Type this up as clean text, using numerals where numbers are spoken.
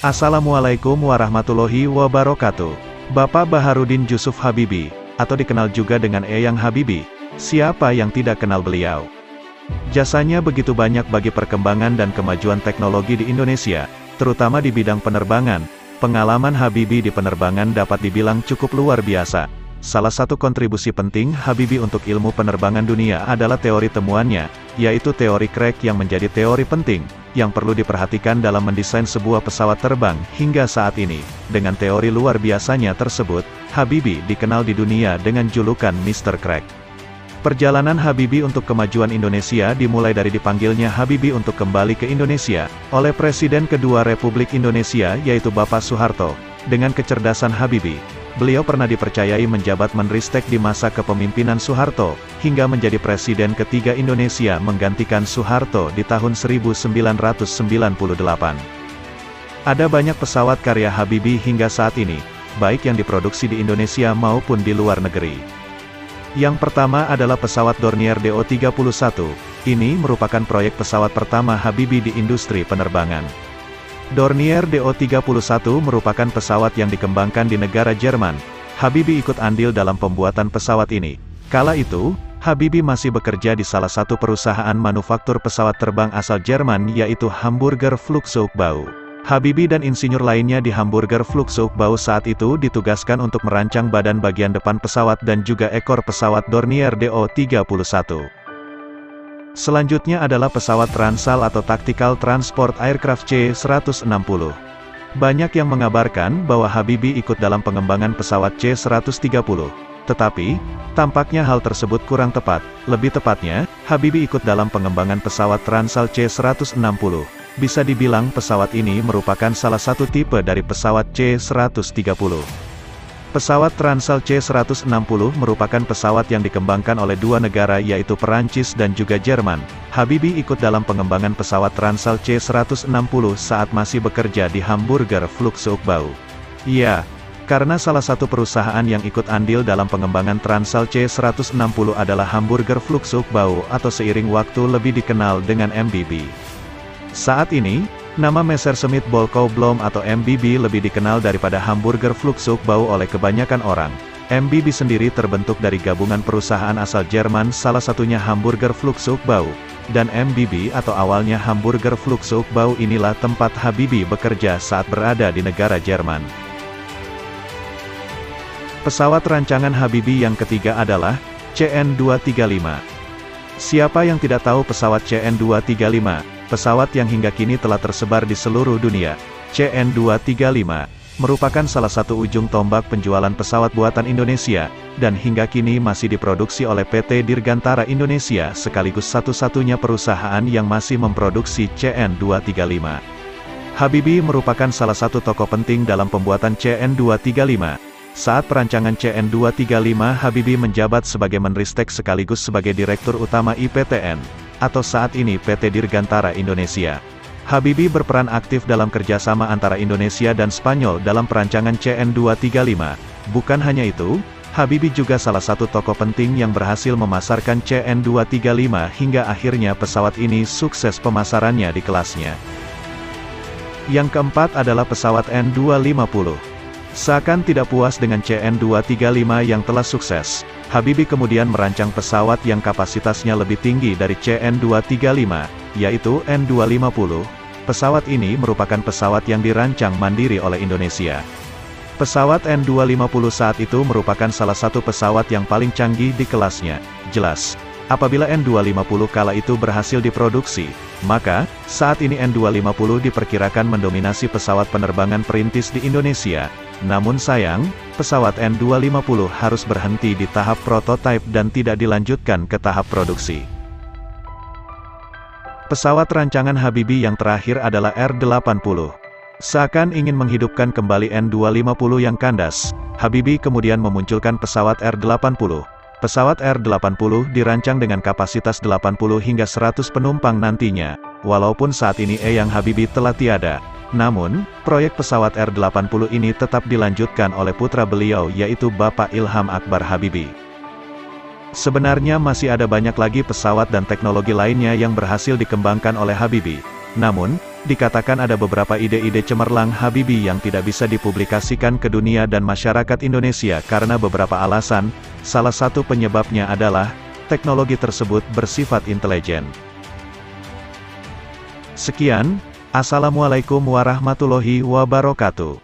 Assalamualaikum warahmatullahi wabarakatuh. Bapak Baharudin Jusuf Habibie, atau dikenal juga dengan Eyang Habibie, siapa yang tidak kenal beliau? Jasanya begitu banyak bagi perkembangan dan kemajuan teknologi di Indonesia, terutama di bidang penerbangan. Pengalaman Habibie di penerbangan dapat dibilang cukup luar biasa. Salah satu kontribusi penting Habibie untuk ilmu penerbangan dunia adalah teori temuannya, yaitu teori Craig yang menjadi teori penting, yang perlu diperhatikan dalam mendesain sebuah pesawat terbang hingga saat ini. Dengan teori luar biasanya tersebut, Habibie dikenal di dunia dengan julukan Mr. Craig. Perjalanan Habibie untuk kemajuan Indonesia dimulai dari dipanggilnya Habibie untuk kembali ke Indonesia, oleh Presiden kedua Republik Indonesia yaitu Bapak Soeharto. Dengan kecerdasan Habibie, beliau pernah dipercayai menjabat Menristek di masa kepemimpinan Soeharto, hingga menjadi Presiden ketiga Indonesia menggantikan Soeharto di tahun 1998. Ada banyak pesawat karya Habibie hingga saat ini, baik yang diproduksi di Indonesia maupun di luar negeri. Yang pertama adalah pesawat Dornier DO-31, ini merupakan proyek pesawat pertama Habibie di industri penerbangan. Dornier DO-31 merupakan pesawat yang dikembangkan di negara Jerman. Habibie ikut andil dalam pembuatan pesawat ini. Kala itu, Habibie masih bekerja di salah satu perusahaan manufaktur pesawat terbang asal Jerman yaitu Hamburger Flugzeugbau. Habibie dan insinyur lainnya di Hamburger Flugzeugbau saat itu ditugaskan untuk merancang badan bagian depan pesawat dan juga ekor pesawat Dornier DO-31. Selanjutnya adalah pesawat Transal atau Tactical Transport Aircraft C-160. Banyak yang mengabarkan bahwa Habibie ikut dalam pengembangan pesawat C-130. Tetapi, tampaknya hal tersebut kurang tepat. Lebih tepatnya, Habibie ikut dalam pengembangan pesawat Transal C-160. Bisa dibilang pesawat ini merupakan salah satu tipe dari pesawat C-130. Pesawat Transal C-160 merupakan pesawat yang dikembangkan oleh dua negara yaitu Perancis dan juga Jerman. Habibie ikut dalam pengembangan pesawat Transal C-160 saat masih bekerja di Hamburger Flugzeugbau. Ya, karena salah satu perusahaan yang ikut andil dalam pengembangan Transal C-160 adalah Hamburger Flugzeugbau atau seiring waktu lebih dikenal dengan MBB. Saat ini, nama Messerschmitt Bölkow Blohm atau MBB lebih dikenal daripada Hamburger Flugzeugbau oleh kebanyakan orang. MBB sendiri terbentuk dari gabungan perusahaan asal Jerman salah satunya Hamburger Flugzeugbau, dan MBB atau awalnya Hamburger Flugzeugbau inilah tempat Habibie bekerja saat berada di negara Jerman. Pesawat rancangan Habibie yang ketiga adalah CN-235. Siapa yang tidak tahu pesawat CN-235? Pesawat yang hingga kini telah tersebar di seluruh dunia. CN-235 merupakan salah satu ujung tombak penjualan pesawat buatan Indonesia, dan hingga kini masih diproduksi oleh PT Dirgantara Indonesia sekaligus satu-satunya perusahaan yang masih memproduksi CN-235. Habibie merupakan salah satu tokoh penting dalam pembuatan CN-235. Saat perancangan CN-235 Habibie menjabat sebagai Menristek sekaligus sebagai Direktur Utama IPTN, atau saat ini PT Dirgantara Indonesia. Habibie berperan aktif dalam kerjasama antara Indonesia dan Spanyol dalam perancangan CN-235. Bukan hanya itu, Habibie juga salah satu tokoh penting yang berhasil memasarkan CN-235 hingga akhirnya pesawat ini sukses pemasarannya di kelasnya. Yang keempat adalah pesawat N-250. Seakan tidak puas dengan CN-235 yang telah sukses, Habibie kemudian merancang pesawat yang kapasitasnya lebih tinggi dari CN-235, yaitu N-250. Pesawat ini merupakan pesawat yang dirancang mandiri oleh Indonesia. Pesawat N-250 saat itu merupakan salah satu pesawat yang paling canggih di kelasnya. Jelas, apabila N-250 kala itu berhasil diproduksi, maka, saat ini N-250 diperkirakan mendominasi pesawat penerbangan perintis di Indonesia. Namun sayang, pesawat N-250 harus berhenti di tahap prototipe dan tidak dilanjutkan ke tahap produksi. Pesawat rancangan Habibie yang terakhir adalah R-80. Seakan ingin menghidupkan kembali N-250 yang kandas, Habibie kemudian memunculkan pesawat R-80. Pesawat R-80 dirancang dengan kapasitas 80 hingga 100 penumpang nantinya. Walaupun saat ini Eyang Habibie telah tiada, namun, proyek pesawat R-80 ini tetap dilanjutkan oleh putra beliau yaitu Bapak Ilham Akbar Habibie. Sebenarnya masih ada banyak lagi pesawat dan teknologi lainnya yang berhasil dikembangkan oleh Habibie. Namun, dikatakan ada beberapa ide-ide cemerlang Habibie yang tidak bisa dipublikasikan ke dunia dan masyarakat Indonesia karena beberapa alasan, salah satu penyebabnya adalah, teknologi tersebut bersifat intelijen. Sekian, Assalamualaikum warahmatullahi wabarakatuh.